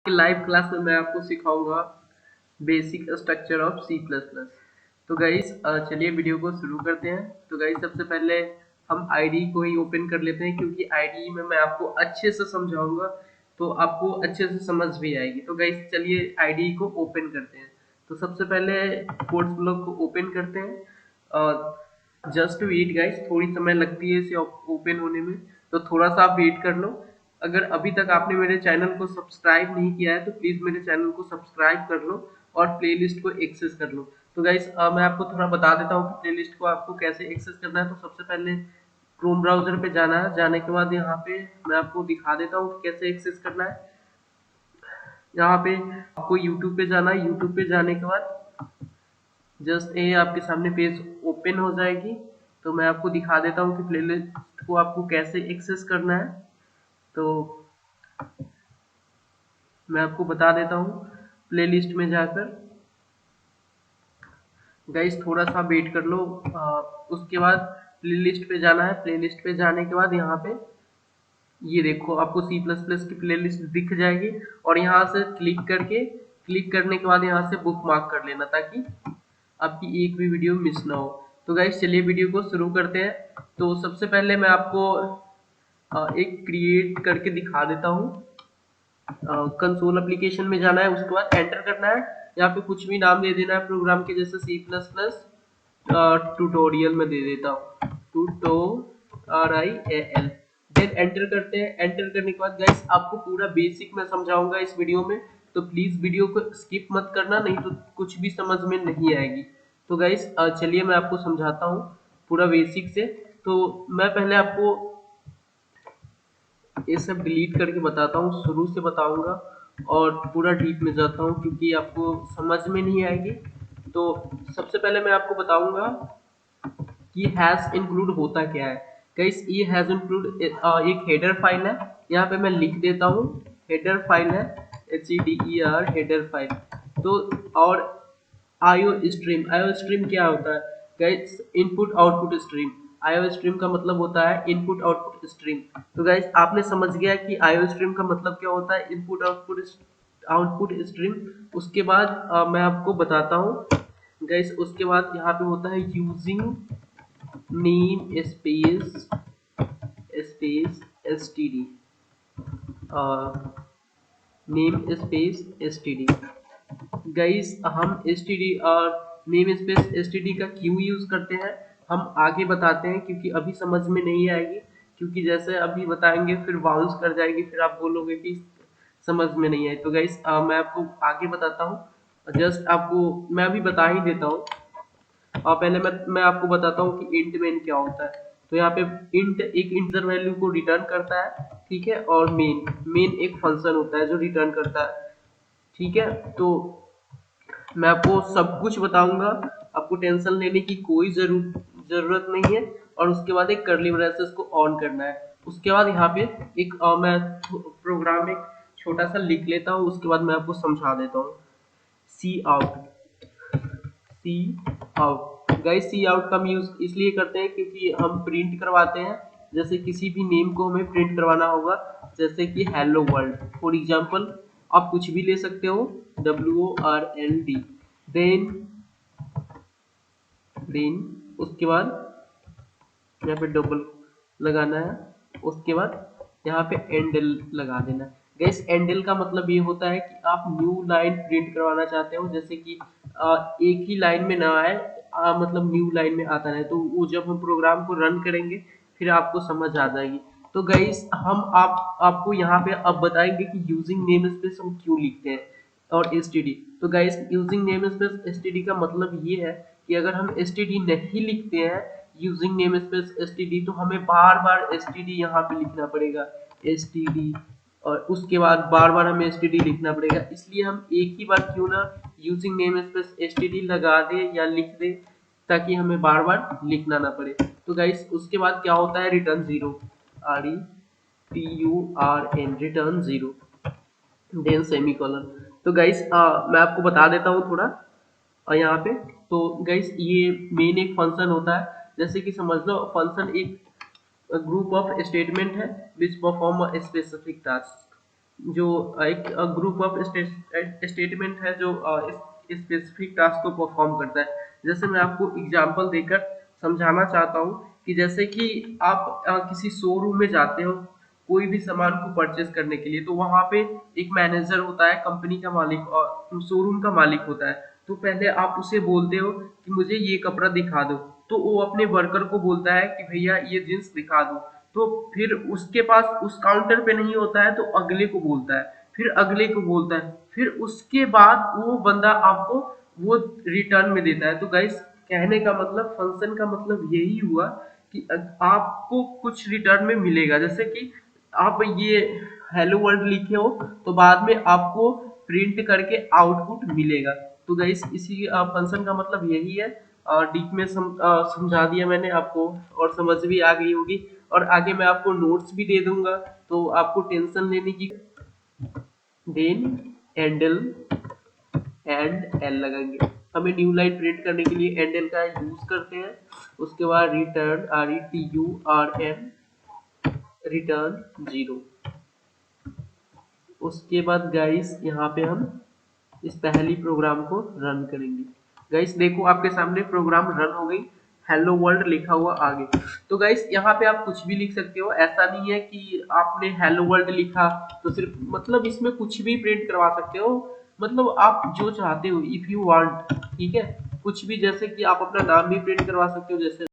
Live class में मैं आपको सिखाऊंगा basic structure of C plus plus. तो गाइस चलिए वीडियो को शुरू करते हैं। तो गाइस सबसे पहले हम आईडी को ही ओपन कर लेते हैं, क्योंकि आईडी में मैं आपको अच्छे से समझाऊंगा तो आपको अच्छे से समझ भी आएगी। तो गाइस चलिए आईडी को ओपन करते हैं। तो सबसे पहले कोड्स ब्लॉक को ओपन करते हैं। जस्ट वेट गाइस, थोड़ी समय लगती है इसे ओपन होने में, तो थोड़ा सा आप वेट कर लो। अगर अभी तक आपने मेरे चैनल को सब्सक्राइब नहीं किया है तो प्लीज मेरे चैनल को सब्सक्राइब कर लो और प्लेलिस्ट को एक्सेस कर लो। तो गाइस मैं आपको थोड़ा बता देता हूँ कि प्लेलिस्ट को आपको कैसे एक्सेस करना है। तो सबसे पहले क्रोम ब्राउजर पे जाना है, जाने के बाद यहाँ पे मैं आपको दिखा देता हूँ कि कैसे एक्सेस करना है। यहाँ पे आपको यूट्यूब पे जाना है, यूट्यूब पे जाने के बाद जस्ट ये आपके सामने पेज ओपन हो जाएगी। तो मैं आपको दिखा देता हूँ कि प्लेलिस्ट को आपको कैसे एक्सेस करना है। तो मैं आपको बता देता हूँ प्लेलिस्ट में जाकर। गाइस थोड़ा सा वेट कर लो। उसके बाद प्लेलिस्ट पे जाना है, प्लेलिस्ट पे जाने के बाद यहाँ पे ये देखो आपको सी प्लस प्लस की प्लेलिस्ट दिख जाएगी, और यहाँ से क्लिक करने के बाद यहाँ से बुक मार्क कर लेना ताकि आपकी एक भी वीडियो मिस ना हो। तो गाइस चलिए वीडियो को शुरू करते हैं। तो सबसे पहले मैं आपको एक क्रिएट करके दिखा देता हूँ। कंसोल एप्लीकेशन में जाना है, उसके बाद एंटर करना है। यहाँ पे कुछ भी नाम दे देना है प्रोग्राम के, जैसे सी प्लस प्लस ट्यूटोरियल में दे देता हूँ, TUTORIAL। देन एंटर करते हैं। एंटर करने के बाद गाइस आपको पूरा बेसिक मैं समझाऊंगा इस वीडियो में, तो प्लीज वीडियो को स्किप मत करना, नहीं तो कुछ भी समझ में नहीं आएगी। तो गाइस चलिए मैं आपको समझाता हूँ पूरा बेसिक से। तो मैं पहले आपको ये सब डिलीट करके बताता हूँ, शुरू से बताऊंगा और पूरा डीप में जाता हूँ क्योंकि आपको समझ में नहीं आएगी। तो सबसे पहले मैं आपको बताऊंगा कि हैज इंक्लूड होता क्या है। गाइस ये हैज इंक्लूड एक हेडर फाइल है, यहाँ पे मैं लिख देता हूँ। हेडर फाइल है HEDER हेडर फाइल। तो और आईओ स्ट्रीम क्या होता है guys? Input output stream. IO stream का मतलब होता है इनपुट आउटपुट स्ट्रीम। तो गाइस आपने समझ गया कि आईओ स्ट्रीम का मतलब क्या होता है, इनपुट आउटपुट स्ट्रीम। उसके बाद मैं आपको बताता हूँ गाइस। उसके बाद यहाँ पे होता है using name space space std, name space std। Guys हम std और नेम स्पेस std का क्यों यूज करते हैं हम आगे बताते हैं, क्योंकि अभी समझ में नहीं आएगी। क्योंकि जैसे अभी बताएंगे फिर बाउंस कर जाएगी, फिर आप बोलोगे कि समझ में नहीं आई। तो गाइस मैं आपको आगे बताता हूँ। जस्ट आपको मैं अभी बता ही देता हूँ। पहले मैं आपको बताता हूँ कि इंट मेन क्या होता है। तो यहाँ पे इंट एक इंटीजर वैल्यू को रिटर्न करता है, ठीक है। और मेन एक फंक्शन होता है जो रिटर्न करता है, ठीक है। तो मैं आपको सब कुछ बताऊंगा, आपको टेंशन लेने की कोई जरूरत नहीं है। और उसके बाद एक कर्ली ब्रेसेस को ऑन करना है। उसके बाद यहाँ पे एक मैं प्रोग्राम एक छोटा सा लिख लेता हूँ, उसके बाद मैं आपको समझा देता हूँ। सी आउट, सी आउट। गाइस सी आउट का हम यूज इसलिए करते हैं क्योंकि हम प्रिंट करवाते हैं, जैसे किसी भी नेम को हमें प्रिंट करवाना होगा, जैसे कि हेलो वर्ल्ड फॉर एग्जांपल। आप कुछ भी ले सकते हो, WORLD। देन उसके बाद यहाँ पे डबल लगाना है। उसके बाद यहाँ पे एंडल लगा देना है। गैस एंडल का मतलब ये होता है कि आप न्यू लाइन प्रिंट करवाना चाहते हो, जैसे कि एक ही लाइन में ना आए, मतलब न्यू लाइन में आता रहे। तो वो जब हम प्रोग्राम को रन करेंगे फिर आपको समझ आ जाएगी। तो गाइस हम आपको यहाँ पे अब बताएंगे कि यूजिंग नेम स्पेस हम क्यों लिखते हैं और std। तो guys using name space std का मतलब ये है कि अगर हम std नहीं लिखते हैं यूजिंग नेम स्पेस std, तो हमें बार बार std यहाँ पे लिखना पड़ेगा, std। और उसके बाद बार बार हमें std लिखना पड़ेगा। इसलिए हम एक ही बार क्यों ना यूजिंग नेम स्पेस std लगा दे या लिख दे, ताकि हमें बार बार लिखना ना पड़े। तो गाइस उसके बाद क्या होता है, return zero, RETURN, return zero, then semicolon. तो गाइस मैं आपको बता देता हूँ थोड़ा यहाँ पे। तो गाइस ये मेन एक फंक्शन होता है, जैसे कि समझ लो फंक्शन एक ग्रुप ऑफ स्टेटमेंट है which perform a specific task. जो एक ग्रुप ऑफ स्टेटमेंट है जो स्पेसिफिक टास्क को परफॉर्म करता है। जैसे मैं आपको एग्जांपल देकर समझाना चाहता हूँ कि जैसे कि आप किसी शोरूम में जाते हो कोई भी सामान को परचेज करने के लिए, तो वहां पे एक मैनेजर होता है, कंपनी का मालिक और शोरूम का मालिक होता है। तो पहले आप उसे बोलते हो कि मुझे ये कपड़ा दिखा दो, तो वो अपने वर्कर को बोलता है कि भैया ये जींस दिखा दो। तो फिर उसके पास उस काउंटर पे नहीं होता है तो अगले को बोलता है, फिर अगले को बोलता है, फिर उसके बाद वो बंदा आपको वो रिटर्न में देता है। तो गाइस कहने का मतलब, फंक्शन का मतलब यही हुआ कि आपको कुछ रिटर्न में मिलेगा। जैसे कि आप ये हेलो वर्ल्ड लिखे हो तो बाद में आपको प्रिंट करके आउटपुट मिलेगा। तो गाइस इसी फंक्शन का मतलब यही है। डीप में समझा दिया मैंने आपको और समझ भी आ गई होगी। और आगे मैं आपको नोट्स भी दे दूंगा, तो आपको टेंशन लेने की। देन एंडल एंड एल लगाएंगे। हमें न्यू लाइन प्रिंट करने के लिए एंडल का यूज करते हैं। उसके बाद रिटर्न RETURN रिटर्न 0। उसके बाद गाइस यहाँ पे हम इस पहली प्रोग्राम को रन करेंगे। गाइस देखो आपके सामने प्रोग्राम रन हो गई, हेलो वर्ल्ड लिखा हुआ आगे। तो गाइस यहाँ पे आप कुछ भी लिख सकते हो, ऐसा नहीं है कि आपने हेलो वर्ल्ड लिखा तो सिर्फ, मतलब इसमें कुछ भी प्रिंट करवा सकते हो, मतलब आप जो चाहते हो इफ यू वांट। ठीक है, कुछ भी, जैसे कि आप अपना नाम भी प्रिंट करवा सकते हो, जैसे